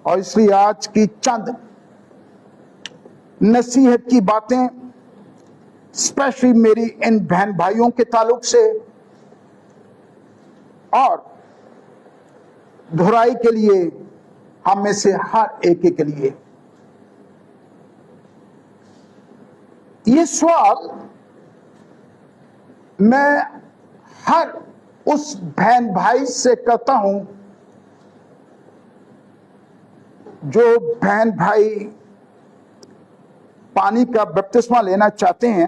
اور اس لیے آج کی چند نصیحت کی باتیں اسپیشلی میری ان بہن بھائیوں کے تعلق سے اور دہرائی کے لیے ہم میں سے ہر ایک کے لیے. یہ سوال میں ہر اس بہن بھائی سے کرتا ہوں جو بہن بھائی پانی کا بپتسمہ لینا چاہتے ہیں.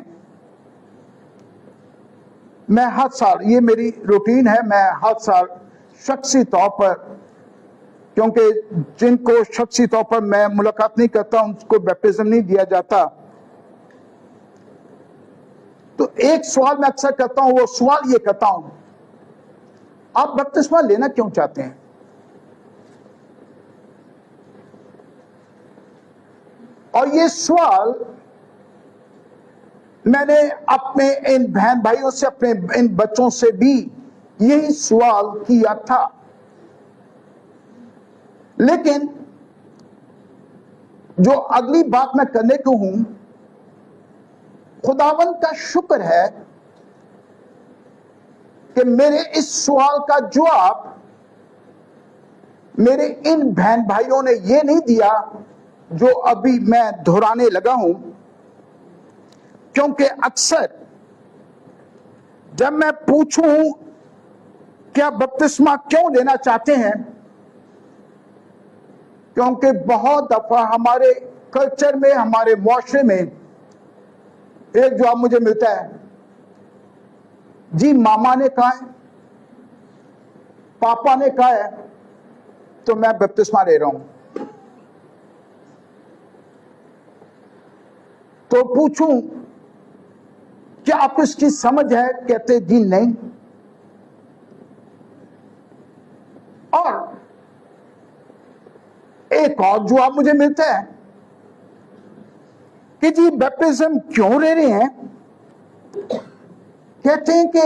میں ہر سال، یہ میری روٹین ہے، میں ہر سال شخصی طور پر، کیونکہ جن کو شخصی طور پر میں ملاقات نہیں کرتا ان کو بیپٹزم نہیں دیا جاتا، تو ایک سوال میں اکثر کرتا ہوں. وہ سوال یہ کرتا ہوں، آپ بپتسمہ لینا کیوں چاہتے ہیں؟ اور یہ سوال میں نے اپنے ان بہن بھائیوں سے، اپنے ان بچوں سے بھی یہی سوال کیا تھا. لیکن جو اگلی بات میں کرنے کو ہوں، خداوند کا شکر ہے کہ میرے اس سوال کا جواب میرے ان بہن بھائیوں نے یہ نہیں دیا جو ابھی میں دہرانے لگا ہوں. کیونکہ اکثر جب میں پوچھوں کیا بپتسمہ کیوں لینا چاہتے ہیں، کیونکہ بہت دفعہ ہمارے کلچر میں، ہمارے معاشرے میں ایک جواب مجھے ملتا ہے، جی ماما نے کہا ہے، پاپا نے کہا ہے تو میں بپتسمہ لے رہا ہوں. تو پوچھوں کیا آپ کو اس کی سمجھ ہے؟ کہتے جی نہیں. اور ایک اور جواب مجھے ملتا ہے کہ جی بیپٹزم کیوں لے رہے ہیں؟ کہتے ہیں کہ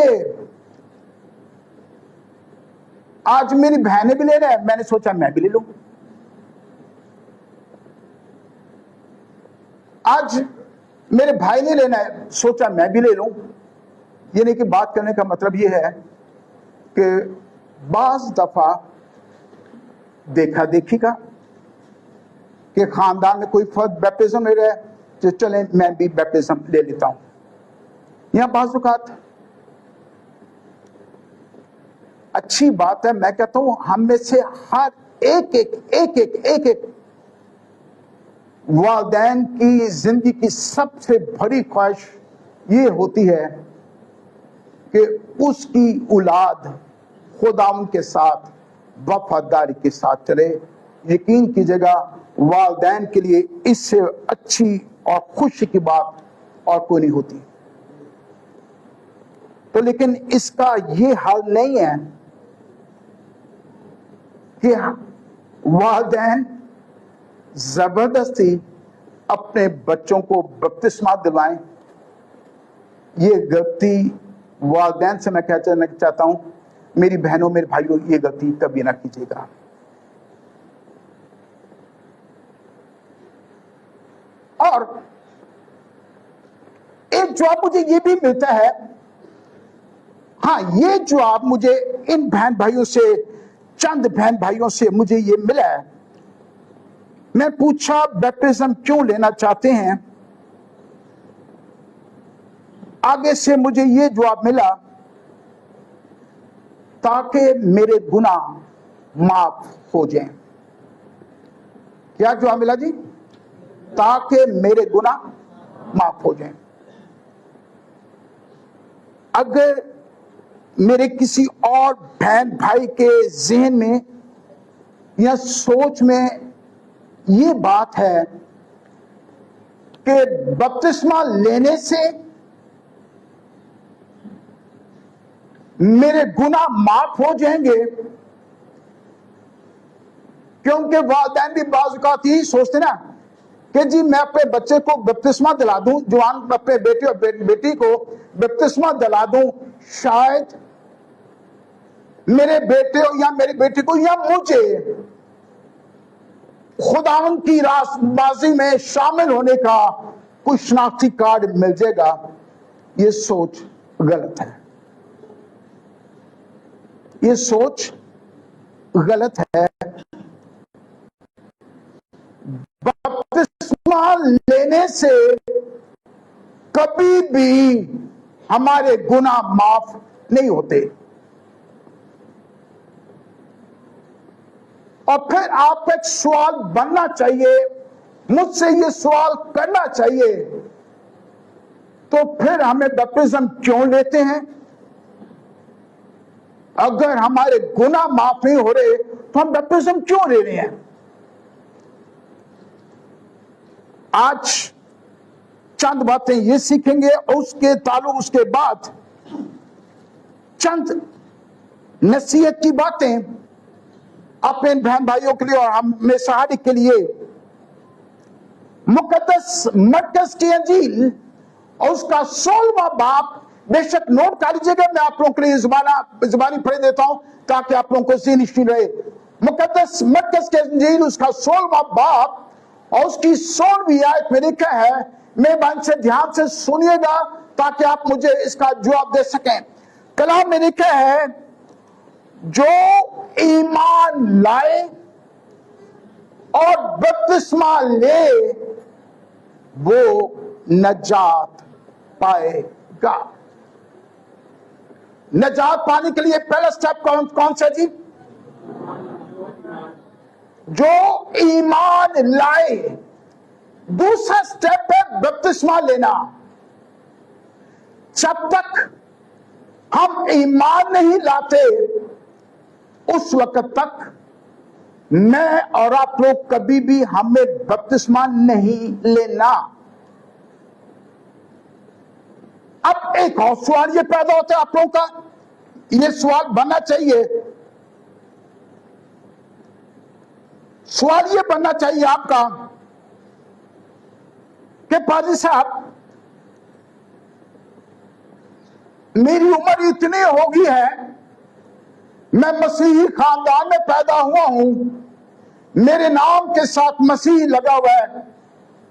آج میری بہنیں بھی لے رہے ہیں، میں نے سوچا میں بھی لے لوں. آج میرے بھائی نے لینا ہے، سوچا میں بھی لے لوں. یعنی کہ بات کرنے کا مطلب یہ ہے کہ بعض دفعہ دیکھا دیکھی کا کہ خاندان میں کوئی فرد بیپٹزم لے رہا ہے تو چلیں میں بھی بیپٹزم لے لیتا ہوں. یہاں بعض اوقات اچھی بات ہے، میں کہتا ہوں ہم میں سے ہر ایک والدین کی زندگی کی سب سے بڑی خواہش یہ ہوتی ہے کہ اس کی اولاد خداوند کے ساتھ وفاداری کے ساتھ چلے. یقین کیجیے گا والدین کے لیے اس سے اچھی اور خوشی کی بات اور کوئی نہیں ہوتی. تو لیکن اس کا یہ حل نہیں ہے کہ والدین زبردستی اپنے بچوں کو بپتسمہ دلائیں. یہ غلطی والدین سے میں کہنا چاہتا ہوں، میری بہنوں میرے بھائیوں، یہ غلطی کبھی نہ کیجیے گا. اور ایک جواب مجھے یہ بھی ملتا ہے، ہاں یہ جواب مجھے ان بہن بھائیوں سے، چند بہن بھائیوں سے مجھے یہ ملا ہے. میں پوچھا بیپٹزم کیوں لینا چاہتے ہیں؟ آگے سے مجھے یہ جواب ملا، تاکہ میرے گناہ معاف ہو جائیں. کیا جواب ملا جی؟ تاکہ میرے گناہ معاف ہو جائیں. اگر میرے کسی اور بہن بھائی کے ذہن میں یا سوچ میں یہ بات ہے کہ بپتسمہ لینے سے میرے گناہ معاف ہو جائیں گے، کیونکہ والدین بھی بعض اوقات یہی سوچتے نا کہ جی میں اپنے بچے کو بپتسمہ دلا دوں، جوان اپنے بیٹے اور بیٹی کو بپتسمہ دلا دوں، شاید میرے بیٹے یا میری بیٹی کو یا مجھے खुदावन की रास्तबाजी में शामिल होने का कोई शनाख्ती कार्ड मिल जाएगा, ये सोच गलत है। ये सोच गलत है। बपतिस्मा लेने से कभी भी हमारे गुनाह माफ नहीं होते। और फिर आपको एक सवाल बनना चाहिए, मुझसे ये सवाल करना चाहिए, तो फिर हमें बपतिस्म क्यों लेते हैं? अगर हमारे गुनाह माफ नहीं हो रहे तो हम बपतिस्म क्यों ले रहे हैं? आज चंद बातें ये सीखेंगे और उसके बाद चंद नसीहत की बातें अपने बहन भाइयों के लिए और हम में सहारे के लिए। मुकद्दस मरकज की अंजील और उसका 16वां बाब, बेशक नोट कर लीजिएगा, मैं आप लोगों के लिए जुबानी पढ़ देता हूं ताकि आप लोगों को ज़हन रहे। मुकद्दस मरकज की अंजील उसका 16वां बाब और उसकी 16वीं आयत में लिखा है, मेहरबानी से ध्यान से सुनिएगा ताकि आप मुझे इसका जवाब दे सकें। कलाम में लिखा है, जो ईमान लाए और बपतिस्मा ले वो नजात पाएगा। नजात पाने के लिए पहला स्टेप कौन सा जी? जो ईमान लाए। दूसरा स्टेप है बपतिस्मा लेना। जब तक हम ईमान नहीं लाते उस वक्त तक मैं और आप लोग कभी भी हमें बपतिस्मा नहीं लेना। अब एक और सवाल ये पैदा होता है आप लोगों का, ये सवाल बनना चाहिए, सवाल ये बनना चाहिए आपका कि पाजी साहब मेरी उम्र इतनी हो गई है, मैं मसीही खानदान में पैदा हुआ हूं, मेरे नाम के साथ मसीह लगा हुआ है,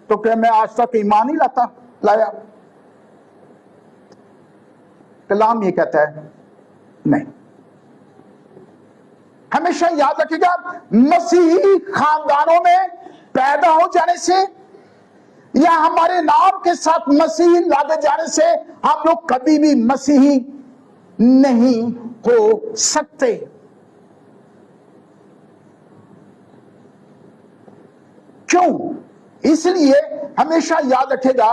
तो क्या मैं आज तक ईमान ही लाया? कलाम ये कहता है नहीं। हमेशा याद रखिएगा, मसीही खानदानों में पैदा हो जाने से या हमारे नाम के साथ मसीही लागे जाने से हम लोग कभी भी मसीही नहीं हो सकते। क्यों? इसलिए हमेशा याद रखेगा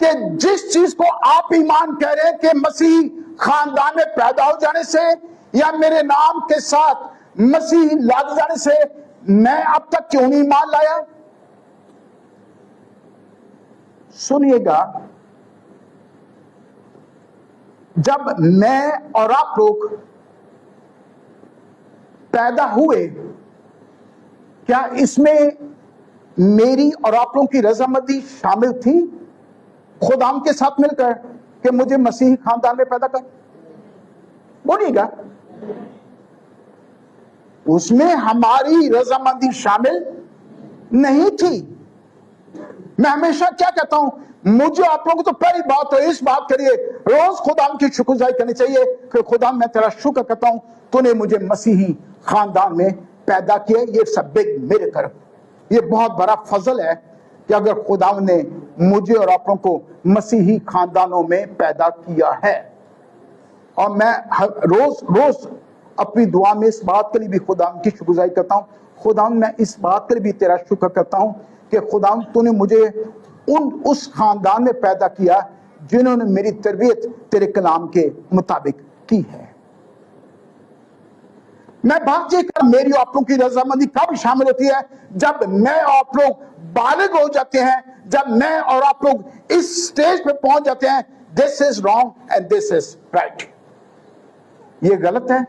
कि जिस चीज को आप ईमान कह रहे हैं कि मसीही खानदान में पैदा हो जाने से या मेरे नाम के साथ मसीही लागे जाने से मैं अब तक क्यों नहीं ईमान लाया? सुनिएगा, जब मैं और आप लोग पैदा हुए, क्या इसमें मेरी और आप लोगों की रजामंदी शामिल थी खुदाम के साथ मिलकर कि मुझे मसीही खानदान में पैदा कर? बोलिएगा, उसमें हमारी रजामंदी शामिल नहीं थी। मैं हमेशा क्या कहता हूं, मुझे आप लोगों को तो पहली बात तो इस बात के लिए रोज खुदाम की शुक्रगुजारी करनी चाहिए कि खुदाम मैं तेरा शुक्र करता हूं, तूने मुझे मसीही खानदान में पैदा किया। ये सब बिग मिरेकल, ये बहुत बड़ा फजल है कि अगर खुदाम ने मुझे और आप लोगों को मसीही खानदानों में पैदा किया है। और मैं रोज अपनी दुआ में इस बात के लिए भी खुदाम की शुक्रगुजारी करता हूं, खुदाम मैं इस बात के लिए भी तेरा शुक्र करता हूं कि खुदाम तूने मुझे उस खानदान में पैदा किया जिन्होंने मेरी तरबियत तेरे कलाम के मुताबिक की है। मैं बात ये कर, मेरी आप लोगों की रजामंदी कब शामिल होती है? जब मैं और आप लोग बालिग हो जाते हैं, जब मैं और आप लोग इस स्टेज पे पहुंच जाते हैं, this is wrong and this is right, ये गलत है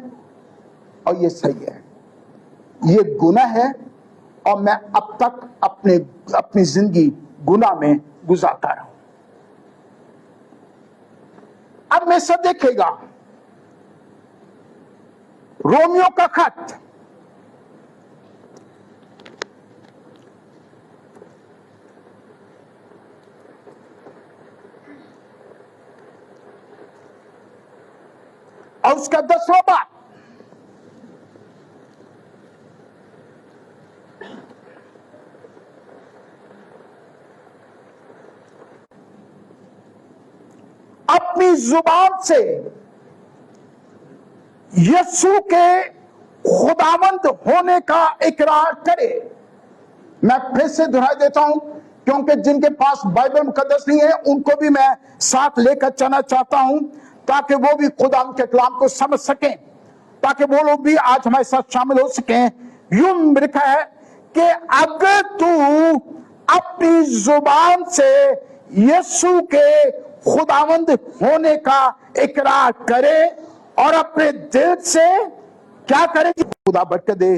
और ये सही है, ये गुनाह है और मैं अब तक अपनी जिंदगी गुनाह में गुजारता रहा हूं। अब मैं सब देखेगा, रोमियो का खत اور اس کا 10واں बात, اپنی زبان سے یسوع کے خداوند ہونے کا اقرار کرے. میں پھر سے دہرائی دیتا ہوں کیونکہ جن کے پاس بائبل مقدس نہیں ہے ان کو بھی میں ساتھ لے کر چلنا چاہتا ہوں تاکہ وہ بھی خدا کے کلام کو سمجھ سکیں, تاکہ وہ لوگ بھی آج ہمارے ساتھ شامل ہو سکیں. یوں لکھا ہے کہ اگر تو اپنی زبان سے یسوع کے خداوند ہونے کا اقرار کرے اور اپنے دل سے کیا کرے جی, خدا برکت دے.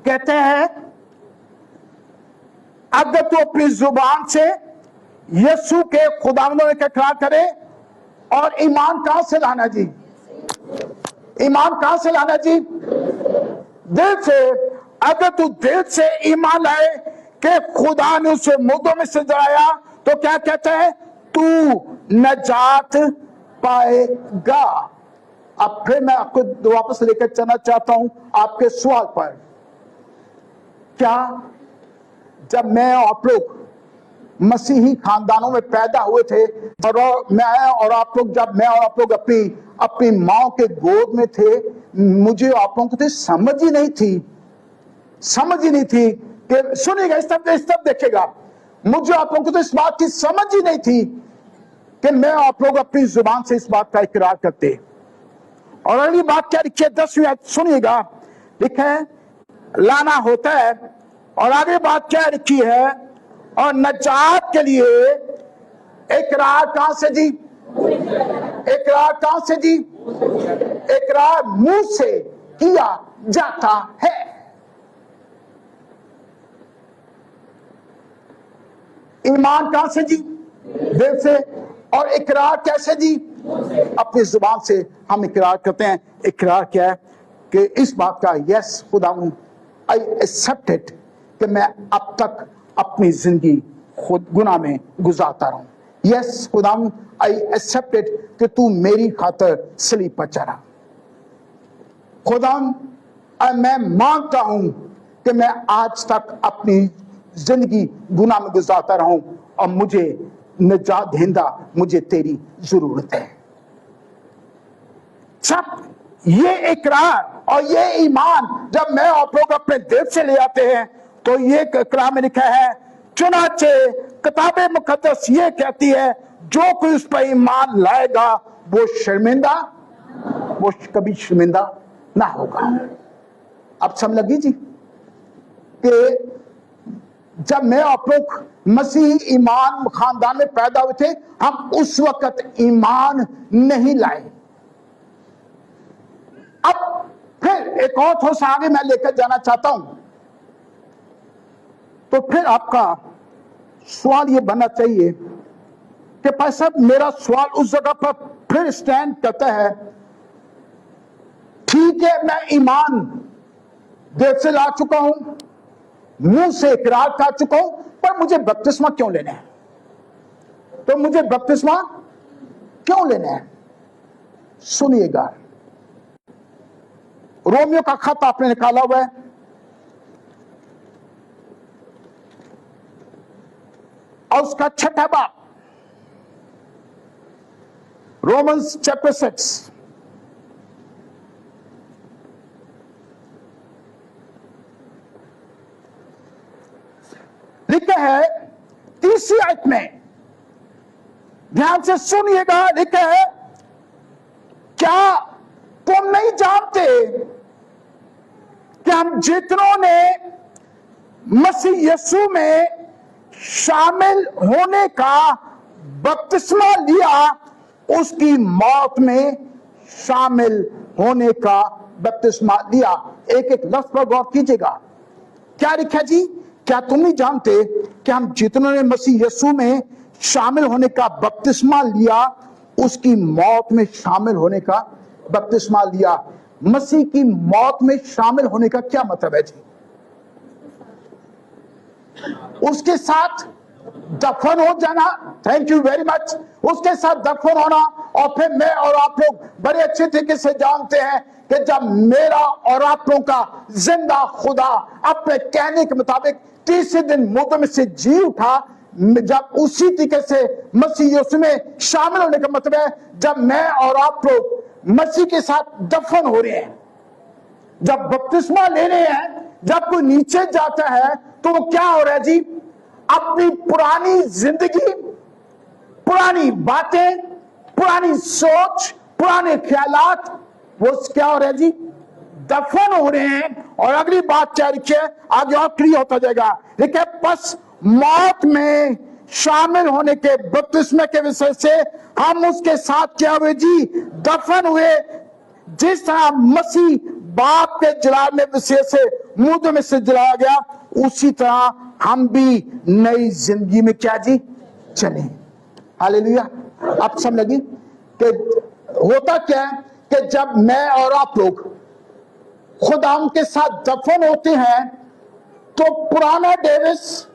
کہتے ہیں اگر تو اپنی زبان سے یسوع کے خداوند ہونے کا اقرار کرے, اور ایمان کہاں سے لانا جی, ایمان کہاں سے لانا جی, دل سے. اگر تو دل سے ایمان لائے کہ خدا نے اسے مردوں میں سے جلایا تو کیا کہتا ہے, تو نجات پائے گا. اب پھر میں آپ کو واپس لے کر چلنا چاہتا ہوں آپ کے سوال پر. کیا جب میں آپ لوگ مسیحی خاندانوں میں پیدا ہوئے تھے اور میں اور آپ لوگ اپنی ماں کے گود میں تھے, مجھے آپ لوگوں کو سمجھ ہی نہیں تھی کہ سنیے گا, اس طرف دیکھے گا, مجھے آپ لوگوں کو تو اس بات کی سمجھ ہی نہیں تھی کہ میں آپ لوگ اپنی زبان سے اس بات کا اقرار کرتے. اور اگلی بات کیا لکھی ہے 10ویں آیت سنیے گا, لکھا ہے لانا ہوتا ہے, اور آگے بات کیا لکھی ہے, اور نجات کے لیے اقرار کہاں سے جی, اقرار کہاں سے جی, اقرار منہ سے کیا جاتا ہے. ایمان کہاں سے جی, دل سے, اور اقرار کیسے جی, اپنی زبان سے ہم اقرار کرتے ہیں. اقرار کیا ہے کہ اس بات کا یس خداوند I accept it کہ میں اب تک اپنی زندگی خود گناہ میں گزارتا رہوں. یس خداوند I accept it کہ تو میری خاطر صلیب پر چڑھا. خداوند میں مانتا ہوں کہ میں آج تک اپنی زندگی گناہ میں گزارتا رہوں اور مجھے نجات دہندہ, مجھے تیری ضرورت ہے. جب یہ اقرار اور یہ ایمان جب میں آپ لوگ اپنے دل سے لے آتے ہیں تو یہ اقرار میں لکھا ہے, چنانچہ کتاب مقدس یہ کہتی ہے جو کوئی اس پر ایمان لائے گا وہ کبھی شرمندہ نہ ہوگا. اب سمجھ لگی جی کہ جب میں آپ لوگ مسیح ایمان خاندان میں پیدا ہوئے تھے, ہم اس وقت ایمان نہیں لائے. اب پھر ایک اور تھوڑا سا آگے میں لے کر جانا چاہتا ہوں. تو پھر آپ کا سوال یہ بننا چاہیے کہ بھائی صاحب میرا سوال اس جگہ پر پھر سٹینڈ کرتا ہے, ٹھیک ہے میں ایمان دل سے لا چکا ہوں, منہ سے اقرار کر چکا ہوں, پر مجھے بپتسمہ کیوں لینا ہے, تو مجھے بپتسمہ کیوں لینا ہے. سنیے گا, رومیو کا خط آپ نے نکالا ہوا ہے, اور اس کا 6واں باب, رومنز چیپٹر 6, لکھا ہے 30 آیت میں, دھیان سے سنیے گا, لکھا ہے کیا تم نہیں جانتے کہ ہم جتنوں نے مسیح یسوع میں شامل ہونے کا بپتسمہ لیا اس کی موت میں شامل ہونے کا بپتسمہ لیا. ایک ایک لفظ پر غور کیجئے گا, کیا لکھا جی, کیا تم نہیں جانتے کہ ہم جتنوں نے مسیح یسوع میں شامل ہونے کا بپتسمہ لیا اس کی موت میں شامل ہونے کا بپتسمہ لیا. مسیح کی موت میں شامل ہونے کا کیا مطلب ہے جی, اس کے ساتھ दफन हो जाना, थैंक यू वेरी मच, उसके साथ दफन होना। और फिर मैं और आप लोग बड़े अच्छे तरीके से जानते हैं कि जब मेरा और आप लोगों का जिंदा खुदा अपने कहने के मुताबिक तीसरे दिन मुर्दों में से जी उठा, जब उसी तरीके से मसीह यीशु में शामिल होने का मतलब है जब मैं और आप लोग मसीह के साथ दफन हो रहे हैं, जब बपतिस्मा ले रहे हैं, जब कोई नीचे जाता है तो वो क्या हो रहा है जी? अपनी पुरानी जिंदगी, पुरानी बातें, पुरानी सोच, पुराने ख्यालात, वो क्या हो रहा है जी? दफन हो रहे हैं। और अगली बात क्या लिखी है आगे और क्लियर होता जाएगा, लिखा है बस मौत में शामिल होने के बपतिस्मे के विषय से हम उसके साथ क्या हुए जी? दफन हुए। जिस तरह मसीह बाप के जलाने विषय से मुर्दों में से जलाया गया, उसी तरह हम भी नई जिंदगी में क्या जी? चले। हालेलुया। अब समझ लगी कि होता क्या है कि जब मैं और आप लोग खुदा के साथ दफन होते हैं तो पुराना डेविस,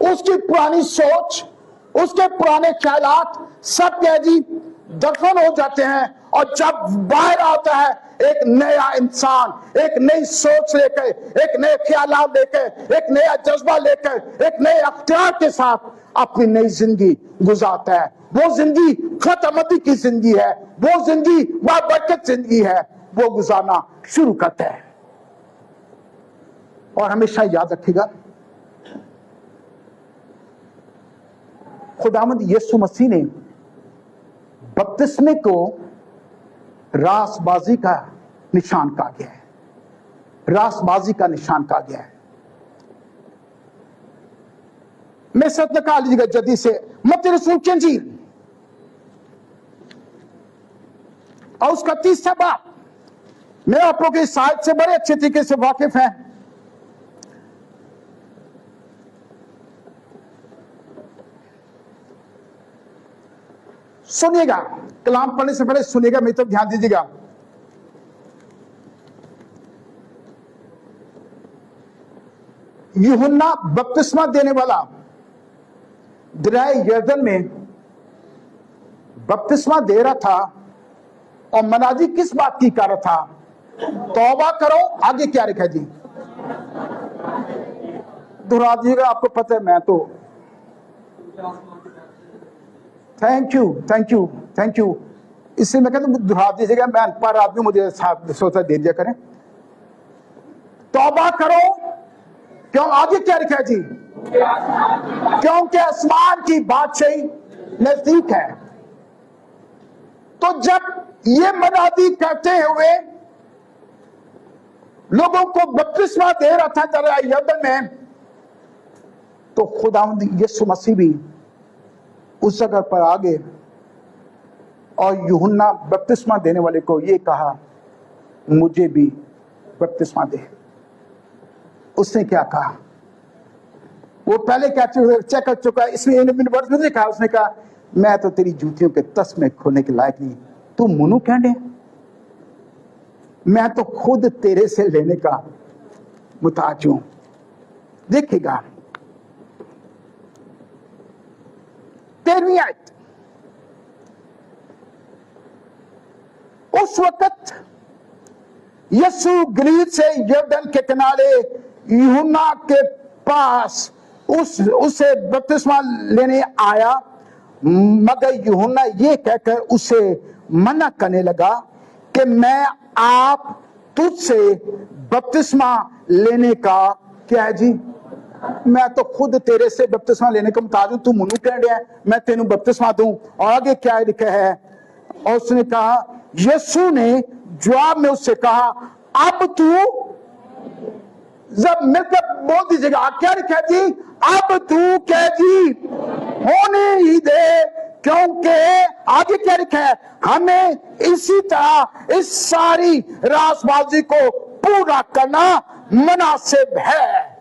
उसकी पुरानी सोच, उसके पुराने ख्यालात सब क्या जी? दफन हो जाते हैं। और जब बाहर आता है एक नया इंसान, एक नई सोच लेकर, एक नए ख्यालात लेकर, एक नया जज्बा लेकर, एक नए अख्तियार के साथ अपनी नई जिंदगी गुजारता है। वो जिंदगी खत्मती की जिंदगी है, वो जिंदगी बाबरकत जिंदगी है, वो गुजारना शुरू करता है। और हमेशा याद रखिएगा, खुदावंद यीशु मसीह ने बपतिस्मे को रासबाजी का निशान कहा गया है, रासबाजी का निशान कहा गया है। मैं सत्य निकाल लीजिएगा जल्दी से, मत्ती रसूल की इंजील और उसका 30वां बाब। मैं आप लोगों की साइड से बड़े अच्छे तरीके से वाकिफ हैं। सुनिएगा, कलाम पढ़ने से पहले सुनिएगा, मेरी तरफ ध्यान दीजिएगा। यूहन्ना बपतिस्मा देने वाला दरिया यरदन में बपतिस्मा दे रहा था और मनाजी किस बात की कर रहा था? तौबा करो। आगे क्या लिखा जी? दोहरा दीजिएगा, आपको पता है मैं तो thank you thank you thank you, इससे मैं कहता हूं दोहरा दीजिएगा, मैं अनपढ़ आदमी, मुझे साथ सोचा दे दिया करें। तौबा करो। क्यों? आगे क्या लिखा है जी? क्योंकि आसमान की बादशाही नजदीक है। तो जब ये मनादी करते हुए लोगों को बपतिस्मा दे रहा था दरिया यरदन में, तो खुदावंद यीशु मसीह भी उस जगह पर आ गए और यूहन्ना बपतिस्मा देने वाले को ये कहा, मुझे भी बपतिस्मा दे। उसने क्या कहा? वो पहले क्या चेक कर चुका है, इसलिए वर्ड में कहा, उसने कहा मैं तो तेरी जूतियों के तस में खोने के लायक नहीं, तू मुनु कहने, मैं तो खुद तेरे से लेने का मुताज हूं। देखिएगा 13वीं आयत, उस वक्त यीशु गलील से यरदन के किनारे यूहन्ना के पास उसे बपतिस्मा लेने आया, मगर यूहन्ना ये कहकर उसे मना करने लगा कि मैं आप तुझसे बपतिस्मा लेने का क्या है जी? मैं तो खुद तेरे से बपतिस्मा लेने का मुताज हूं, तू मुनु कह रहा है मैं तेनू बपतिस्मा दूं। और आगे क्या लिखा है? और उसने कहा, यीशु ने जवाब में उससे कहा, अब तू, जब मिलकर बोल दीजिएगा क्या लिखा जी? अब तू क्या जी? होने ही दे, क्योंकि आगे क्या लिखा है? हमें इसी तरह इस सारी रासबाजी को पूरा करना मुनासिब है।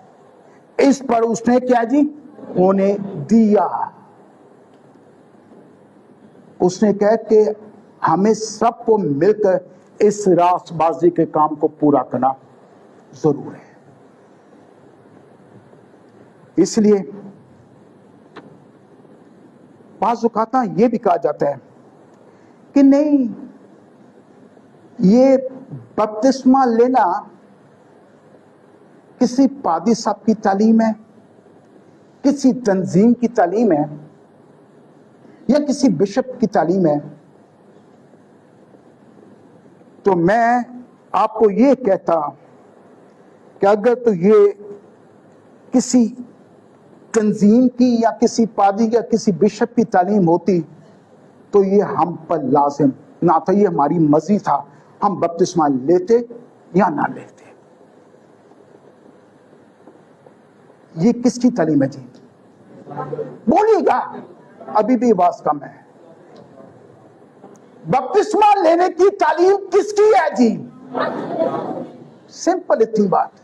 इस पर उसने क्या जी? होने दिया। उसने कहा कि हमें सबको मिलकर इस रासबाजी के काम को पूरा करना जरूर है। इसलिए بعض اوقات یہ بھی کہا جاتا ہے کہ نہیں، یہ بپتسمہ لینا کسی پادری صاحب کی تعلیم ہے، کسی تنظیم کی تعلیم ہے، یا کسی بشپ کی تعلیم ہے. تو میں آپ کو یہ کہتا کہ اگر تو یہ کسی تنظیم کی یا کسی پادری یا کسی بشپ کی تعلیم ہوتی تو یہ ہم پر لازم نہ تھا، یہ ہماری مرضی تھا، ہم بپتسمہ لیتے یا نہ لیتے. یہ کس کی تعلیم ہے جی؟ بولیے گا، ابھی بھی آواز کم ہے. بپتسمہ لینے کی تعلیم کس کی ہے جی؟ سمپل اتنی بات.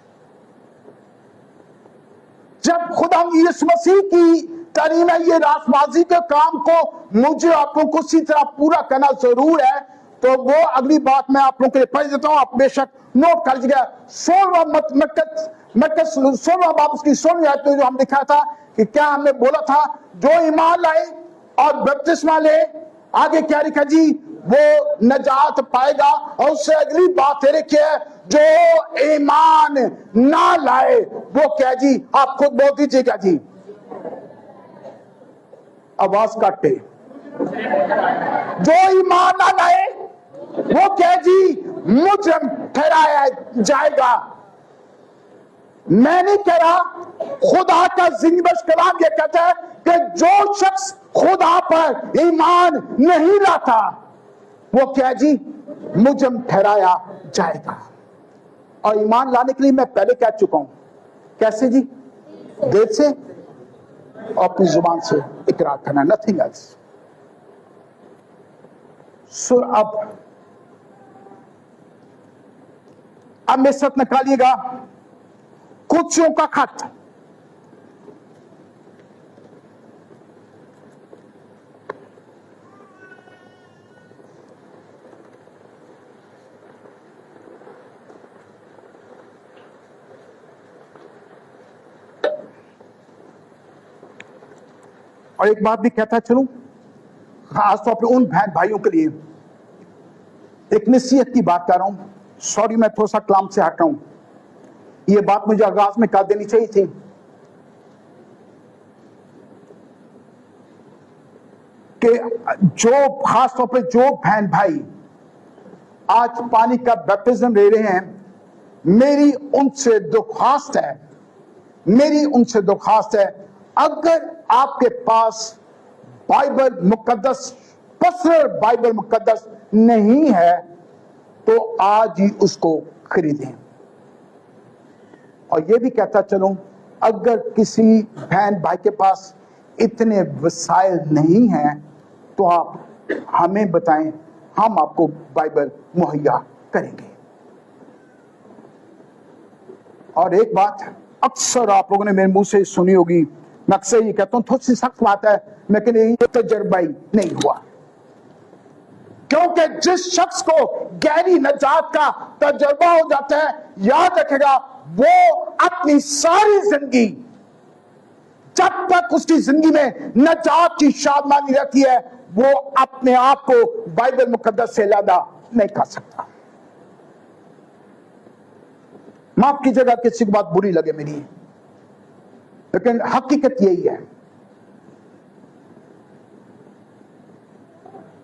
جب خدا یسوع مسیح کی تعلیم ہے یہ راست بازی کے کام کو مجھے آپ لوگوں کو اسی طرح پورا کرنا ضرور ہے، تو وہ اگلی بات میں آپ لوگوں کے لیے پڑھ دیتا ہوں، آپ بے شک نوٹ کر لیجیے گا. 16واں باب اس کی 16ویں آیت میں جو ہم لکھا تھا کہ کیا ہم نے بولا تھا جو ایمان لائے اور بپتسمہ لے، آگے کیا لکھا جی؟ وہ نجات پائے گا. اور اس سے اگلی بات یہ لکھی ہے جو ایمان نہ لائے وہ کیا جی؟ آپ خود بول دیجیے گا جی، آواز کاٹے. جو ایمان نہ لائے وہ کیا جی؟ مجرم ٹھہرایا جائے گا. میں نہیں کہہ رہا، خدا کا زندگی بخش کلام یہ کہتا ہے کہ جو شخص خدا پر ایمان نہیں لاتا وہ کیا جی؟ مجرم ٹھہرایا جائے گا. اور ایمان لانے کے لیے میں پہلے کہہ چکا ہوں، کیسے جی؟ دل سے اور اپنی زبان سے اقرار کرنا، nothing else. سو اب میرے ساتھ نکالیے گا کچھوں کا خط. اور ایک بات بھی کہتا چلوں، خاص طور پہ ان بہن بھائیوں کے لیے ایک نصیحت کی بات کر رہا ہوں. سوری میں تھوڑا سا کلام سے ہٹ رہا ہوں، یہ بات مجھے آغاز میں کر دینی چاہیے تھی کہ جو خاص طور پہ جو بہن بھائی آج پانی کا بیپٹزم لے رہے ہیں، میری ان سے درخواست ہے اگر آپ کے پاس بائبل مقدس، پرسنل بائبل مقدس نہیں ہے تو آج ہی اس کو خریدیں. اور یہ بھی کہتا چلوں اگر کسی بہن بھائی کے پاس اتنے وسائل نہیں ہیں تو آپ ہمیں بتائیں، ہم آپ کو بائبل مہیا کریں گے. اور ایک بات اکثر آپ لوگوں نے میرے منہ سے سنی ہوگی، میں اکثر یہ کہتا ہوں، تھوڑی سی سخت بات ہے لیکن یہ تجربہ ہی نہیں ہوا. کیونکہ جس شخص کو گہری نجات کا تجربہ ہو جاتا ہے، یاد رکھے گا وہ اپنی ساری زندگی جب تک اس کی زندگی میں نجات کی شادمانی رہتی ہے وہ اپنے آپ کو بائبل مقدس سے علیحدہ نہیں کر سکتا. معاف کیجیے گا کسی کو بات بری لگے میری، لیکن حقیقت یہی ہے.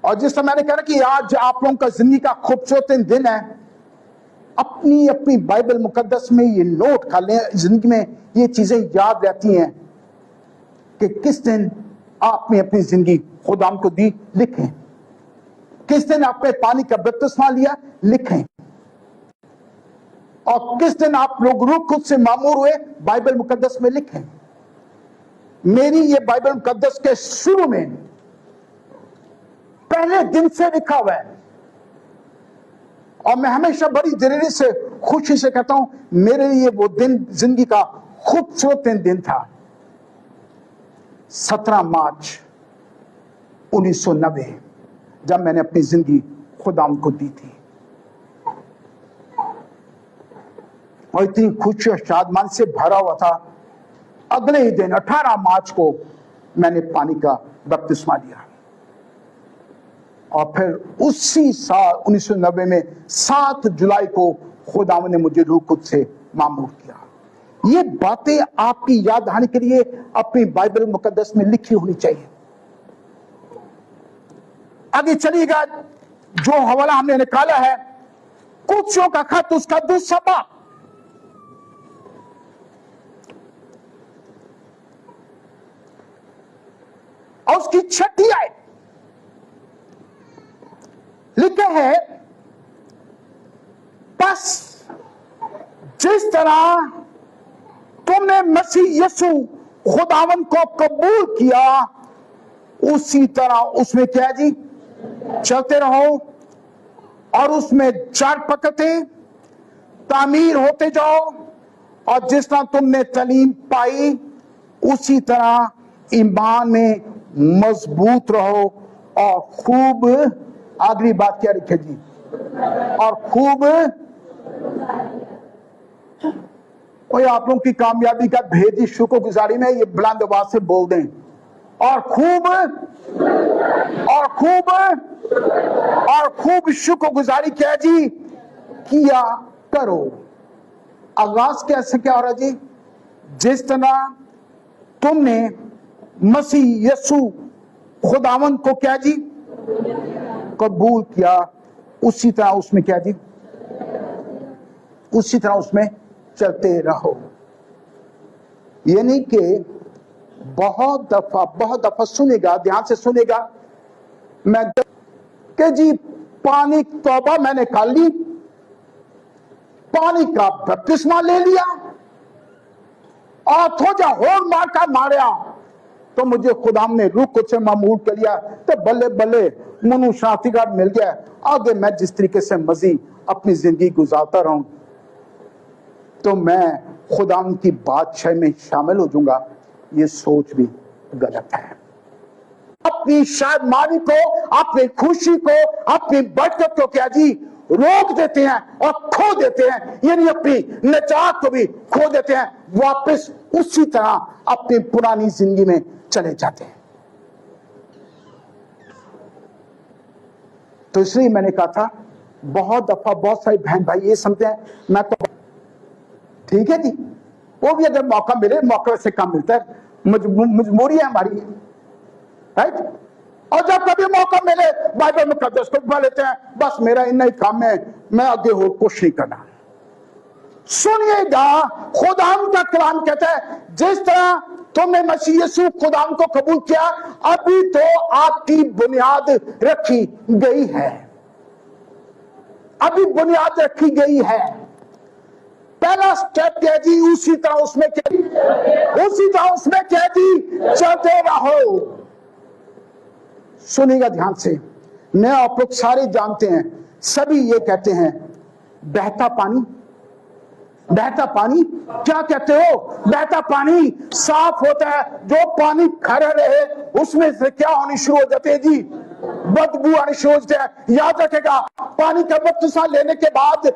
اور جس طرح میں نے کہا کہ آج آپ لوگوں کا زندگی کا خوبصورت دن ہے، اپنی بائبل مقدس میں یہ نوٹ کر لیں، زندگی میں یہ چیزیں یاد رہتی ہیں کہ کس دن آپ نے اپنی زندگی خدا کو دی، لکھیں. کس دن آپ نے پانی کا بپتسمہ لیا، لکھیں. اور کس دن آپ لوگ روح خود سے معمور ہوئے، بائبل مقدس میں لکھیں. میری یہ بائبل مقدس کے شروع میں پہلے دن سے لکھا ہوا ہے، اور میں ہمیشہ بڑی دلیری سے خوشی سے کہتا ہوں میرے لیے وہ دن زندگی کا خوبصورت دن تھا. 17 مارچ 1990 جب میں نے اپنی زندگی خدا کو دی تھی، اور اتنی خوشی اور شادمانی سے بھرا ہوا تھا. اگلے ہی دن 18 مارچ کو मैंने पानी का बपतिस्मा लिया। और फिर उसी साल 1990 में 7 जुलाई को खुदावंद ने मुझे रूह कुद्स से मामूर किया। ये बातें आपकी याद दहानी के लिए अपनी बाइबल मुकद्दस में लिखी होनी चाहिए। आगे चलिएगा, जो हवाला हमने निकाला है कुलसियों का खत, उसका दूसरा बाब, और उसकी 6 आयत लिखे है, बस जिस तरह तुमने मसीह यीशु खुदावन को कबूल किया उसी तरह उसमें क्या जी चलते रहो, और उसमें जड़ पकड़ते तामीर होते जाओ, और जिस तरह तुमने तालीम पाई उसी तरह ईमान में मजबूत रहो, और खूब, आखिरी बात क्या लिखे जी, और खूब, कोई आप लोगों की कामयाबी का भेद ही शुक्रगुजारी में ये बुलंद आवाज से बोल दें, और खूब, और खूब, और खूब शुक्रगुजारी क्या जी किया करो। आगाज कैसे क्या हो रहा जी, जिस तरह तुमने मसीह यीशु खुदावंद को क्या जी कबूल किया उसी तरह उसमें क्या जी, उसी तरह उसमें चलते रहो। ये नहीं कि बहुत दफा सुनेगा, ध्यान से सुनेगा, मैं कि जी पानी तौबा मैंने कर ली, पानी का बपतिस्मा ले लिया, और थोड़ा होर मार का मारा तो मुझे खुदाम ने रूह कुद्स से मामूर कर लिया, तो बल्ले बल्ले मनु शांति का मिल गया। आगे मैं जिस तरीके से मजीद अपनी जिंदगी गुजारता रहूं तो मैं खुदाम की बादशाह में शामिल हो जाऊंगा, ये सोच भी गलत है। अपनी शादमानी को, अपनी खुशी को, अपनी बरकत को क्या जी रोक देते हैं और खो देते हैं, यानी अपनी निजात को भी खो देते हैं, वापस उसी तरह अपनी पुरानी जिंदगी में चले जाते हैं। तो इसलिए मैंने कहा था, बहुत दफा बहुत सारे बहन भाई ये समझते हैं मैं तो ठीक है जी, वो भी अगर मौका मिले, मौका से कम मिलता है, मजबूरी है हमारी, राइट। और जब कभी मौका मिले बाइबल मुकद्दस को पढ़ लेते हैं, बस मेरा इतना ही काम है, मैं आगे हो कुछ नहीं करना। सुनिएगा, खुदाम का कलाम कहता है जिस तरह तुमने मसीह यीशु खुदाम को कबूल किया, अभी तो आपकी बुनियाद रखी गई है, अभी बुनियाद रखी गई है। पहला स्टेप क्या जी, उसी तरह उसमें क्या, उसी तरह उसमें क्या जी चलते रहो। सुनिएगा ध्यान से, मैं आप लोग सारे जानते हैं, सभी ये कहते हैं बहता पानी, बहता पानी क्या कहते हो, बहता पानी साफ होता है, जो पानी खड़ा रहे उसमें से क्या होनी शुरू हो जाती है जी, बदबू आनी शुरू हो जाती है। याद रखेगा, पानी का बपतिस्मा लेने के बाद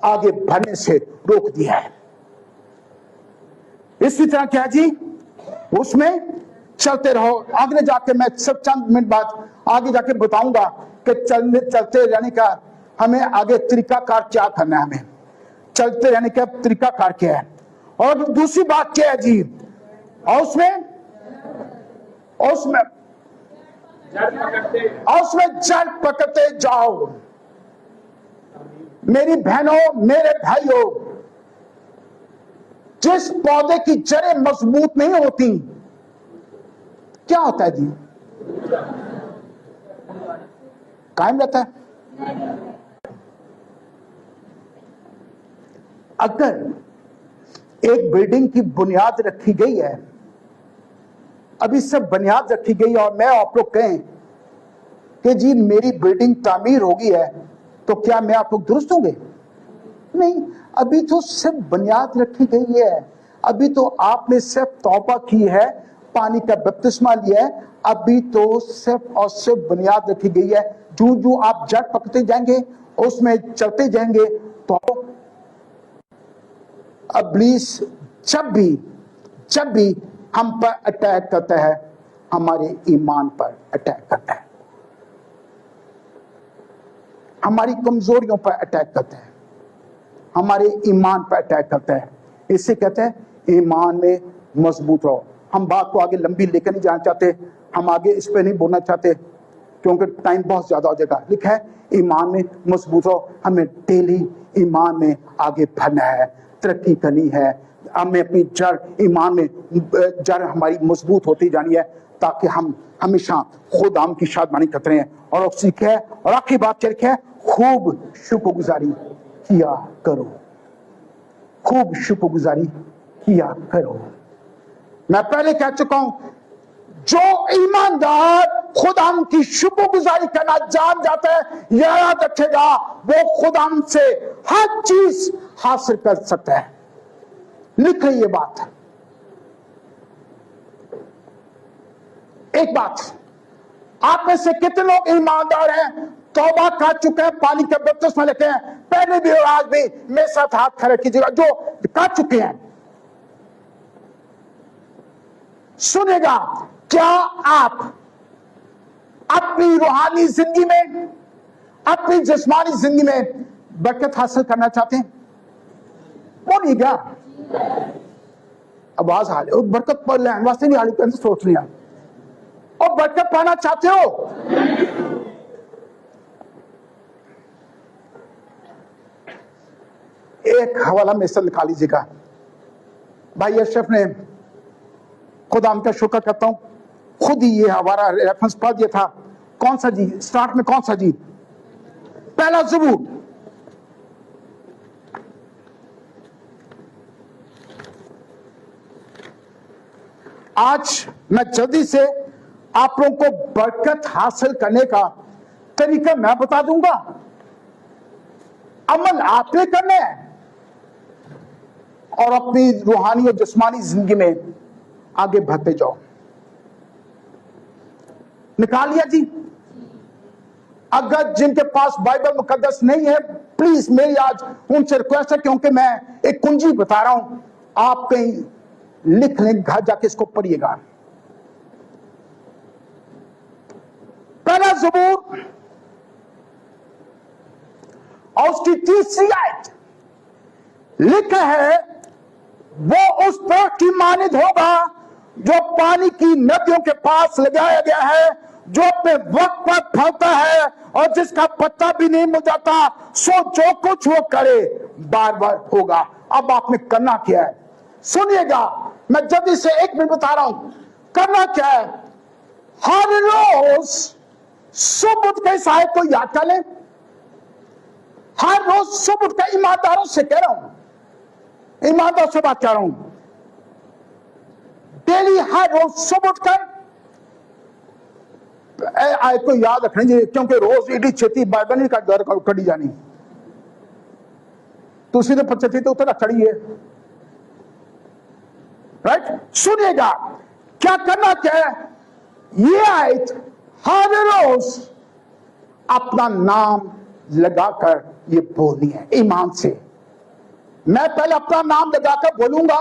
आगे बढ़ने से रोक दिया है। इसी तरह क्या जी उसमें चलते रहो। आगे जाके मैं सब चंद मिनट बाद आगे जाके बताऊंगा कि चलते रहने का हमें आगे तरीकाकार क्या करना है, हमें चलते रहने का तरीकाकार क्या है। और दूसरी बात क्या है जी, और उसमें जड़ पकड़ते जाओ। मेरी बहनों, मेरे भाइयों, जिस पौधे की जड़ें मजबूत नहीं होती क्या होता है जी, कायम रहता है। अगर एक बिल्डिंग की बुनियाद रखी गई है, अभी सब बुनियाद रखी गई और मैं आप लोग कहें कि जी मेरी बिल्डिंग तामीर होगी है, तो क्या मैं आप लोग दुरुस्त होंगे? नहीं, अभी तो सिर्फ बुनियाद रखी गई है, अभी तो आपने सिर्फ तौबा की है, पानी का बपतिस्मा लिया है, अभी तो सिर्फ और सिर्फ बुनियाद रखी गई है। जो जो आप जड़ पकड़ते जाएंगे, उसमें चलते जाएंगे, तो इब्लीस जब भी ہم پر اٹیک کرتا ہے، ہمارے ایمان پر اٹیک کرتا ہے، ہماری کمزوریوں پر اٹیک کرتا ہے، ہمارے ایمان پر اٹیک کرتا ہے. اس سے کہتے ہیں ایمان میں مضبوط رہو. ہم بات کو آگے لمبی لے کر نہیں جانا چاہتے، ہم آگے اس پہ نہیں بولنا چاہتے کیونکہ ٹائم بہت زیادہ ہو جائے گا. لکھا ہے ایمان میں مضبوط رہو. ہمیں ڈیلی ایمان میں آگے بڑھنا ہے، ترقی کرنی ہے. ہمیں اپنی جڑ ایمان میں جڑ ہماری مضبوط ہوتی جانی ہے تاکہ ہم ہمیشہ خود ہم کی شادمانی کرتے رہیں. اور سیکھے اور آخری بات چل کے خوب شکر گزاری کیا کرو، خوب شکر گزاری کیا کرو. میں پہلے کہہ چکا ہوں جو ایماندار خدا کی شکر گزاری کرنا جان جاتا ہے یاد رکھے گا وہ خدا سے ہر چیز حاصل کر سکتا ہے. لکھ رہی یہ بات. ایک بات، آپ میں سے کتنے لوگ ایماندار ہیں، توبہ کر چکے ہیں، پانی کے بپتسمہ لے کے ہیں، پہلے بھی اور آج بھی میرے ساتھ ہاتھ کھڑے کیجیے گا جو کر چکے ہیں. سنے گا، کیا آپ اپنی روحانی زندگی میں، اپنی جسمانی زندگی میں برکت حاصل کرنا چاہتے ہیں؟ بولیے گا. آواز حال برکت پر لین واسطے نہیں حالی کرنے سوچ لیا اور برکت پانا چاہتے ہو. ایک حوالہ میں سے نکال لیجیے گا. بھائی اشرف نے، خدا ان کا شکر کرتا ہوں، خود ہی یہ ہمارا ریفرنس پڑھ دیا تھا. کون سا جی؟ سٹارٹ میں کون سا جی؟ پہلا زبور. آج میں جلدی سے آپ لوگوں کو برکت حاصل کرنے کا طریقہ میں بتا دوں گا. عمل آپ نے کرنا ہے اور اپنی روحانی اور جسمانی زندگی میں آگے بڑھتے جاؤ. نکال لیا جی؟ اگر جن کے پاس بائبل مقدس نہیں ہے پلیز میری آج ان سے ریکویسٹ ہے کیونکہ میں ایک کنجی بتا رہا ہوں، آپ کہیں لکھ لیں، گھر جا کے اس کو پڑھیے گا. پہلا زبور اور اس کی 30 آیت لکھا ہے وہ اس درخت کی مانند ہوگا جو پانی کی ندیوں کے پاس لگایا گیا ہے، جو اپنے وقت پر پھلتا ہے اور جس کا پتا بھی نہیں مرجھاتا، سو جو کچھ وہ کرے بار بار ہوگا. اب آپ نے کرنا کیا ہے؟ سنیے گا، میں جلدی سے 1 منٹ بتا رہا ہوں. کرنا کیا ہے؟ ہر روز صبح اٹھ کے اس آیت کو یاد کر لیں. ہر روز صبح اٹھ کے، ایمانداروں سے کہہ رہا ہوں، ایماندار سے بات کر رہا ہوں، ڈیلی ہر روز صبح اٹھ کر آیت کو یاد رکھنے جی، کیونکہ روز ایڈی چھتی بائبل نہیں کا در کڑی جانی تو سیدھے پچھتی تو اتنا کھڑی ہے. رائٹ؟ سنیے گا کیا کرنا کیا ہے. یہ آیت ہر روز اپنا نام لگا کر یہ بولنی ہے ایمان سے. میں پہلے اپنا نام لگا کر بولوں گا،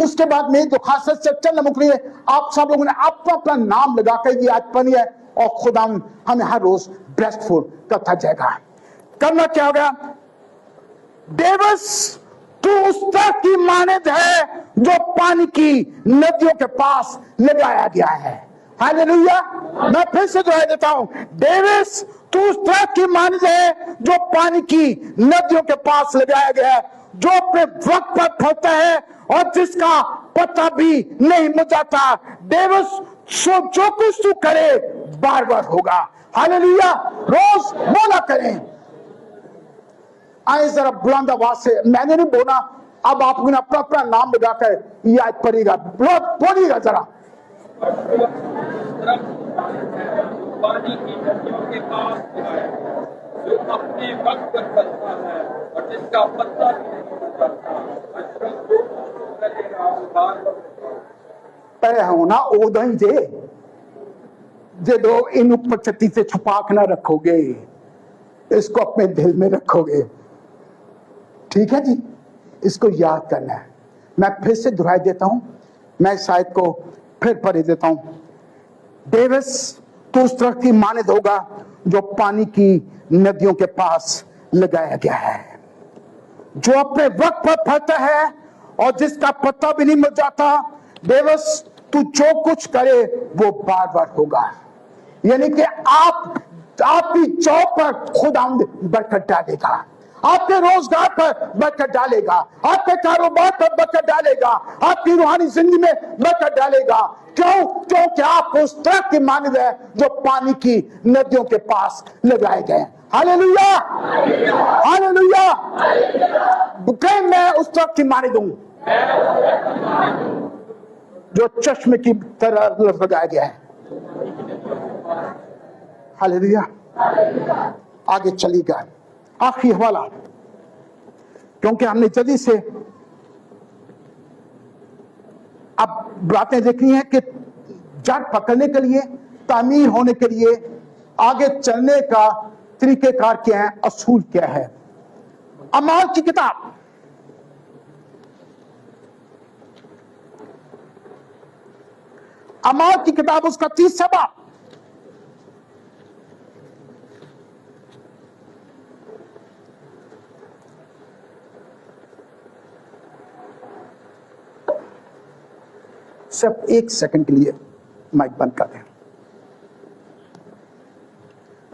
اس کے بعد میری درخواست سے چلنا مکمل ہے. آپ سب لوگوں نے اپنا نام لگا کر یہ آیت پڑھنی ہے اور خدا ہمیں ہر روز بلیسڈ فل کرتا جائے گا. کرنا کیا ہوگا؟ ڈیوس تو اس درخت کی مانند ہے جو پانی کی ندیوں کے پاس لگایا گیا ہے. ہاللیلویا. میں پھر سے دہرائی دیتا ہوں، ڈیوس تو اس درخت کی مانند ہے جو پانی کی ندیوں کے پاس لگایا گیا ہے، جو اپنے وقت پر پھلتا ہے اور جس کا پتا بھی نہیں مرجھاتا. ڈیوس سو جو کچھ تو کرے بار بار ہوگا. ہاللیلویا. روز بولا کریں. آئے ذرا بلند آواز سے، میں نے نہیں بولا، اب آپ نے اپنا نام لگا کر یہ آیت پڑھیے گا. بولیے گا ذرا. پانی کی ندیوں کے پاس ہے، جو اپنے وقت پر پھلتا ہے اور جس کا پتا بھی نہیں مرجھاتا. پہ ہونا اودا ہی جے جدو ان اوپر چھتی سے چھپا کے نہ رکھو گے، اس کو اپنے دل میں رکھو گے. ٹھیک ہے جی؟ اس کو یاد کرنا ہے. میں پھر سے دہرائی دیتا ہوں، मैं इस आयत को फिर पढ़ देता हूं। डेविस तो उस दरख्त की मानद होगा जो पानी की नदियों के पास लगाया गया है, जो अपने वक्त पर फलता है और जिसका पत्ता भी नहीं मुरझाता। डेविस तू जो कुछ करे वो बार बार होगा, यानी कि आपकी जॉब पर खुदा बरकत डालेगा, आपके रोजगार पर बरकत डालेगा, आपके कारोबार पर बरकत डालेगा, आपकी रूहानी जिंदगी में बरकत डालेगा। क्यों? क्योंकि आप उस दरख्त की मानद है जो पानी की नदियों के पास लगाए गए। Hallelujah, hallelujah. कहीं मैं उस दरख्त की मानद हूं जो चश्मे की तरह लगाया गया है। हालेलुया। आगे चलेगा आखिरी हवाला, क्योंकि हमने जल्दी से अब बातें देखनी है कि जड़ पकड़ने के लिए, तामीर होने के लिए, आगे चलने का तरीकेकार क्या है, असूल क्या है। अमाल की किताब उसका 30वां बाब, सिर्फ 1 सेकंड के लिए माइक बंद कर दें।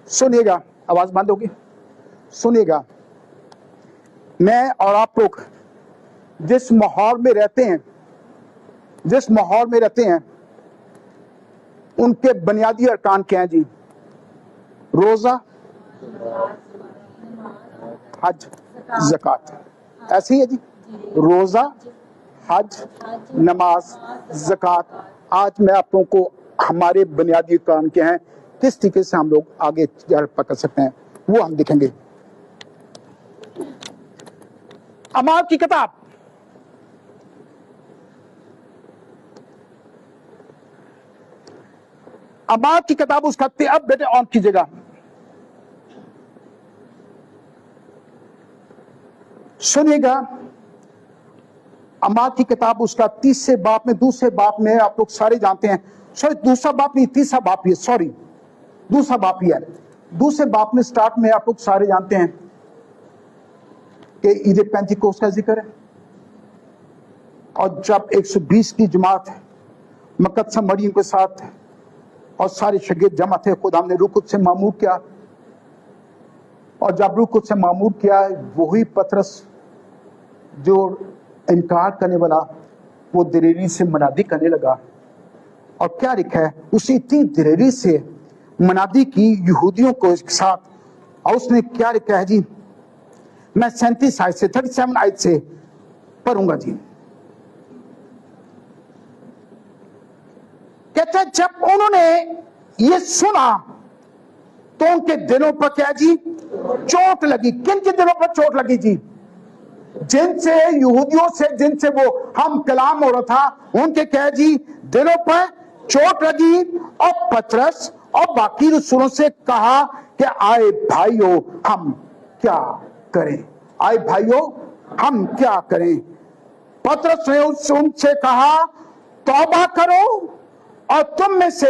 सुनिएगा, आवाज बंद होगी, सुनिएगा। मैं और आप लोग जिस माहौल में रहते हैं, उनके बुनियादी अरकान क्या हैं जी? रोजा, हज, ज़कात, ऐसे ही है जी। रोजा, हज, नमाज, ज़कात। आज मैं आप लोगों को हमारे बुनियादी काम क्या हैं, किस तरीके से हम लोग आगे पकड़ सकते हैं, वो हम देखेंगे। अमाल की किताब उसका अब बेटे ऑन कीजिएगा। सुनिएगा, अमाल की किताब उसका 30 बाब में, दूसरे बाब में आप लोग सारे जानते हैं, सॉरी दूसरा बाब नहीं, तीसरा बाब ही है, सॉरी दूसरा बाब ही है। दूसरे बाब में स्टार्ट में आप लोग सारे जानते हैं कि ईद पेंतिकोस्त का जिक्र है, और जब 120 की जमात मकदस मरियम के साथ और सारे शागिर्द जमा थे, खुदा ने रूह कुद्स से मामूर किया, और जब रूह कुद्स से मामूर किया, वही पतरस जो इनकार करने वाला, वो दिलेरी से मनादी करने लगा। और क्या लिखा है, उसी इतनी दिलेरी से मनादी की यहूदियों को साथ, और उसने क्या लिखा है जी, मैं 37 आयत से 37 आयत से पढ़ूंगा जी। कहते हैं जब उन्होंने ये सुना तो उनके दिलों पर क्या जी, चोट लगी। किन के दिलों पर चोट लगी जी? जिनसे यहूदियों से जिनसे वो हम कलाम हो रहा था, उनके क्या जी, दिलों पर चोट लगी। और पतरस और बाकी रसूलों से कहा कि आए भाइयों हम क्या करें, आए भाइयों हम क्या करें। पतरस ने उनसे कहा तौबा करो और तुम में से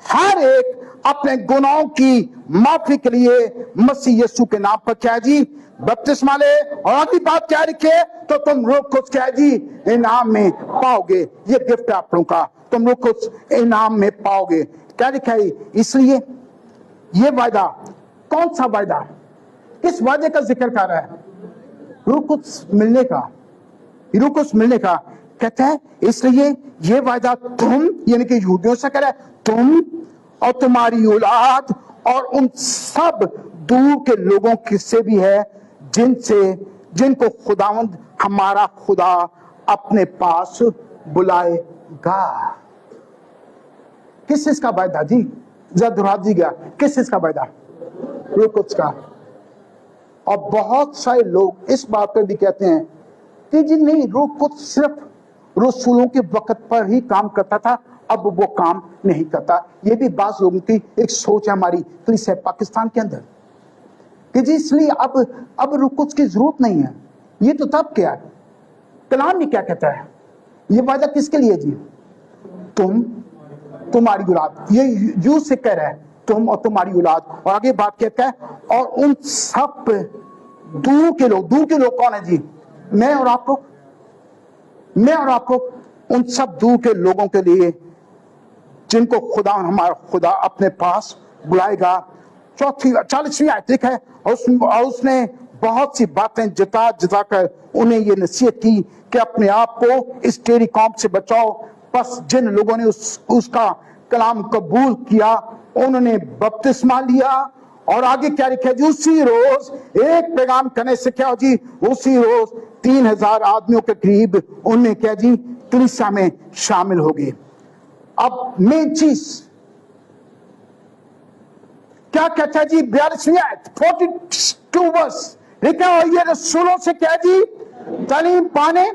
हर एक अपने गुनाहों की माफी के लिए मसीह यीशु के नाम पर क्या जी बपतिस्मा ले। और अगली बात क्या लिखे, तो तुम रूह कुछ क्या जी इनाम में पाओगे। ये गिफ्ट है आप लोगों का, तुम रूह कुछ इनाम में पाओगे। क्या लिखा है? इसलिए ये वायदा, कौन सा वायदा, किस वायदे का जिक्र कर रहा है? रूह कुछ मिलने का, रूह कुछ मिलने का। कहता है इसलिए ये वायदा तुम, यानी कि यहूदियों से करे, तुम और तुम्हारी औलाद और उन सब दूर के लोगों से भी है जिनको खुदावंद हमारा खुदा अपने पास बुलाएगा। किस चीज का वायदा जी? जरा दोहरा दीजिएगा, किस चीज का वायदा? रूह कुद्स का। और बहुत सारे लोग इस बात पर भी कहते हैं कि जी नहीं, रूह कुद्स सिर्फ रसूलों के वक्त पर ही काम करता था, अब वो काम नहीं करता। ये भी बात लोगों की एक सोच है हमारी कलीसिया पाकिस्तान के अंदर कि जी इसलिए अब रूह कुद्स की जरूरत नहीं है। ये तो तब क्या है, कलाम में क्या कहता है? ये वादा किसके लिए जी? तुम, तुम्हारी औलाद, ये यू से कह रहा है, तुम और तुम्हारी औलाद। और आगे बात कहता है और उन सब दूर के लोग, दूर के लोग कौन है जी? मैं और आप लोग, मैं और आप लोग, उन सब दूर के लोगों के लिए जिनको खुदा, हमारा खुदा अपने पास बुलाएगा। 40वीं आयत लिखा है और उसने बहुत सी बातें जता जता कर उन्हें ये नसीहत की कि अपने आप को इस टेढ़ी कौम से बचाओ। बस जिन लोगों ने उसका कलाम कबूल किया उन्होंने बपतिस्मा लिया। और आगे क्या लिखा है जी? उसी रोज एक पैगाम करने से क्या हो जी? उसी रोज 3000 आदमियों के करीब उनमें क्या जी कलीसिया में शामिल हो गए। अब मेन चीज क्या कहता है जी? 42वीं आयत 42 वर्स लिखा है, ये रसूलों से क्या जी? तालीम पाने,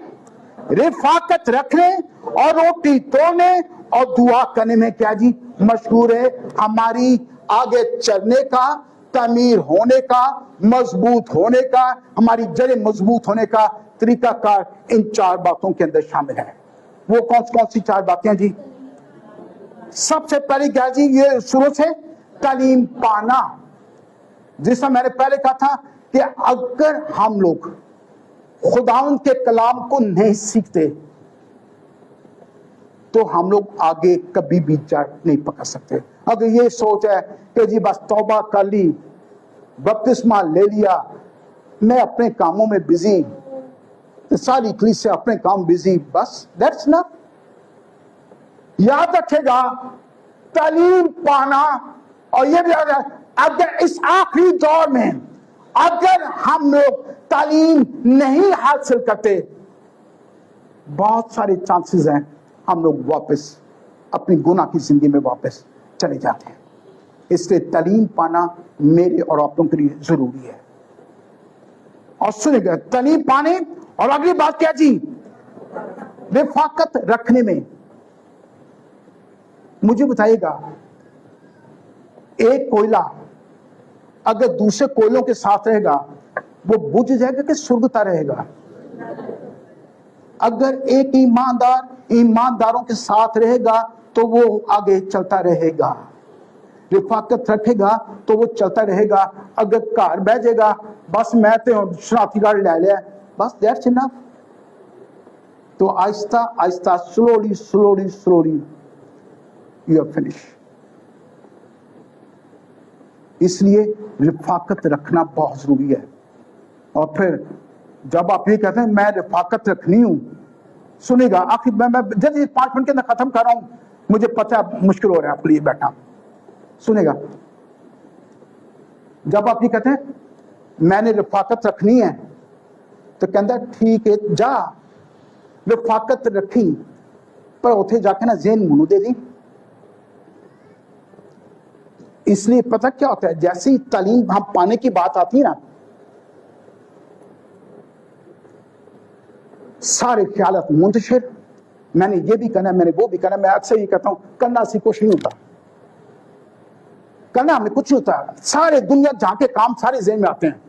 रिफाकत रखने और रोटी तोड़ने और दुआ करने में क्या जी मशहूर है। हमारी आगे चलने का, तामीर होने का, मजबूत होने का, हमारी जड़ें मजबूत होने का तरीकाकार इन 4 बातों के अंदर शामिल है। वो कौन सी 4 बातें हैं जी? सबसे पहले क्या जी? ये शुरू से तालीम पाना। जिसमें मैंने पहले कहा था कि अगर हम लोग खुदाउन के कलाम को नहीं सीखते तो हम लोग आगे कभी भी जा नहीं पकड़ सकते। अगर ये सोच है कि जी बस तौबा कर ली, बपतिस्मा ले लिया, मैं अपने कामों में बिजी, तो सारी कलीसिया अपने काम बिजी, बस दैट्स नॉट। याद रखेगा तालीम पाना। और ये भी याद है, अगर इस आखिरी दौर में अगर हम लोग तालीम नहीं हासिल करते, बहुत सारे चांसेस हैं हम लोग वापस अपनी गुनाह की जिंदगी में वापस चले जाते हैं। इसलिए तालीम पाना मेरे और आप लोगों के लिए जरूरी है। और सुनिएगा, तालीम पाने और अगली बात क्या जी? रिफाकत रखने में। मुझे बताइएगा, एक कोयला अगर दूसरे कोयलों के साथ रहेगा वो बुझ जाएगा कि सुलगता रहेगा? अगर एक ईमानदार ईमानदारों के साथ रहेगा तो वो आगे चलता रहेगा, रिफाकत रखेगा तो वो चलता रहेगा। अगर घर बह जाएगा, बस मैं तो शरारती गाड़ी ले लिया, बस दैट्स इनफ, तो आहिस्ता आहिस्ता slowly slowly slowly you are finish. इसलिए रिफाकत रखना बहुत जरूरी है। और फिर जब आप ये कहते हैं मैं रिफाकत रखनी हूं, सुनेगा आखिर मैं जल्दी 5 मिनट के अंदर खत्म कर रहा हूं, मुझे पता है मुश्किल हो रहा है आपके लिए बैठना। सुनेगा, जब आप ये कहते हैं मैंने रिफाकत रखनी है तो कहता ठीक है जा रिफाकत रखी, पर उथे जाके ना जेन मुनू दे दी। इसलिए पता क्या होता है, जैसे ही तालीम हम पाने की बात आती है ना, सारे ख्यालात मुंतशिर, मैंने ये भी करना है, मैंने वो भी करना है। मैं अक्सर ये कहता हूं करना से कुछ नहीं होता, करना हमें कुछ नहीं होता। सारे दुनिया जहां के काम सारे ज़हन में आते हैं,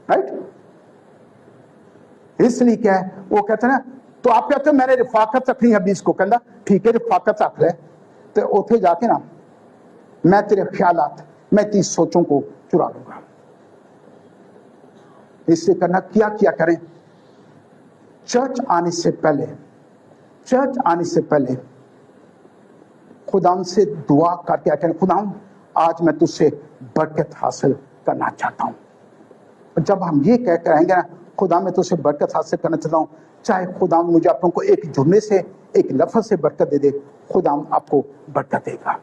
राइट? इसलिए क्या है, वो कहते हैं ना, तो आप कहते हो मैंने रिफाकत रखनी है 20 को, कहना ठीक है रिफाकत रख ले, तो उथे जाके ना मैं तेरे ख्यालात, मैं तेरी सोचों को चुरा लूंगा। इससे करना क्या किया करें, चर्च आने से पहले खुदाम से दुआ करके क्या करें, खुदाम आज मैं तुझसे बरकत हासिल करना चाहता हूं। जब हम ये कह करेंगे ना खुदा मैं तुझसे बरकत हासिल करना चाहता हूं, चाहे खुदाम मुझे आप लोगों को एक जुमले से, एक लफ्ज से बरकत दे दे, खुदाम आपको बरकत देगा।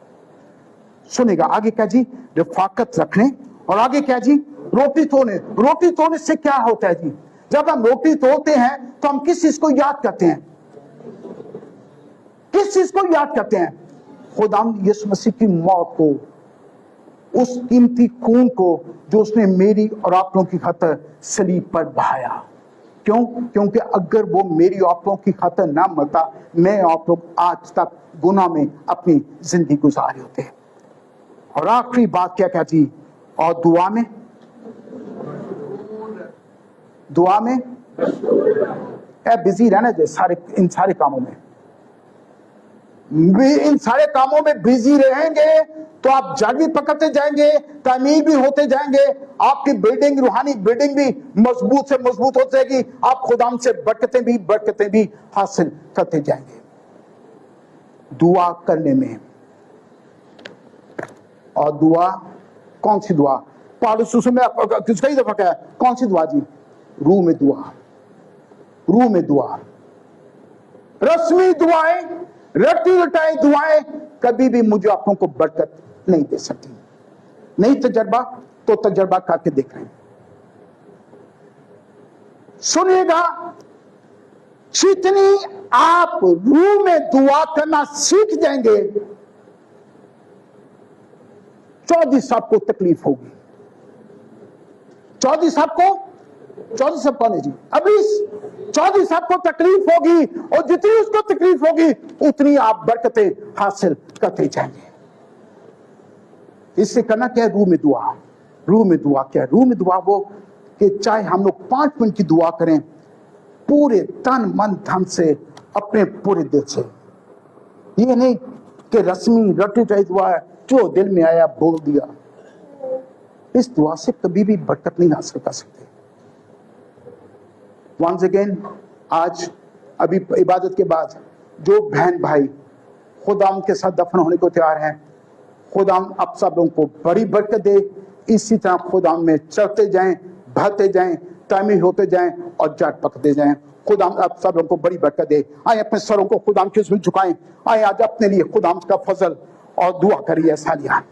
सुनेगा आगे क्या जी? रिफाकत रखने। और आगे क्या जी? रोटी तोड़ने। रोटी तोड़ने से क्या होता है जी? जब हम रोटी तोड़ते हैं तो हम किस चीज को याद करते हैं? किस चीज को याद करते हैं? खुदाम यीशु मसीह की मौत को, उस कीमती खून को जो उसने मेरी और आप लोगों की खातिर सलीब पर बहाया। क्यों? क्योंकि अगर वो मेरी आप लोगों की खातिर ना मरता, मैं आप लोग आज तक गुनाह में अपनी जिंदगी गुजारे होते। और आखिरी बात क्या कहती? और दुआ में बिजी रहना चाहिए सारे इन सारे कामों में। इन सारे कामों में बिजी रहेंगे तो आप जड़ भी पकड़ते जाएंगे, तामीर भी होते जाएंगे, आपकी बिल्डिंग, रूहानी बिल्डिंग भी मजबूत से मजबूत हो जाएगी, आप खुदाम से बरकतें भी हासिल करते जाएंगे। दुआ करने में, और दुआ कौन सी दुआ? पौलुस में कई दफा कहा, कौन सी दुआ जी? रूह में दुआ, रूह में दुआ। रस्मी दुआएं, रटी रटाई दुआएं कभी भी मुझे आपको को बरकत नहीं दे सकती। नहीं तजर्बा तो तजर्बा करके देख रहे हैं। सुनिएगा, जितनी आप रूह में दुआ करना सीख जाएंगे, चौधरी साहब को तकलीफ होगी। चौधरी साहब कौन है जी? अभी चौधरी साहब को तकलीफ होगी, और जितनी उसको तकलीफ होगी उतनी आप बरकतें हासिल करते जाएंगे। इससे करना क्या है? रूह में दुआ। रूह में दुआ क्या है? रूह में दुआ वो कि चाहे हम लोग 5 मिनट की दुआ करें पूरे तन मन धन से, अपने पूरे दिल से। ये नहीं कि रस्मी रटी रटाई दुआ है, जो दिल में आया बोल दिया। इस दुआ से कभी भी बरकत नहीं हासिल कर सकते। वंस अगेन, आज अभी इबादत के बाद जो बहन भाई खुदाम के साथ दफन होने को तैयार हैं, खुदाम आप सब लोगों को बड़ी बरकत दे। इसी तरह खुदाम में चलते जाएं, बढ़ते जाएं, तामीर होते जाएं और जड़ पकड़ते जाएं। खुदाम आप सब लोगों को बड़ी बरकत दे। आए अपने सरों को खुदाम के उसमें झुकाएं। आए आज अपने लिए खुदाम का फजल और दुआ करिए सालिया।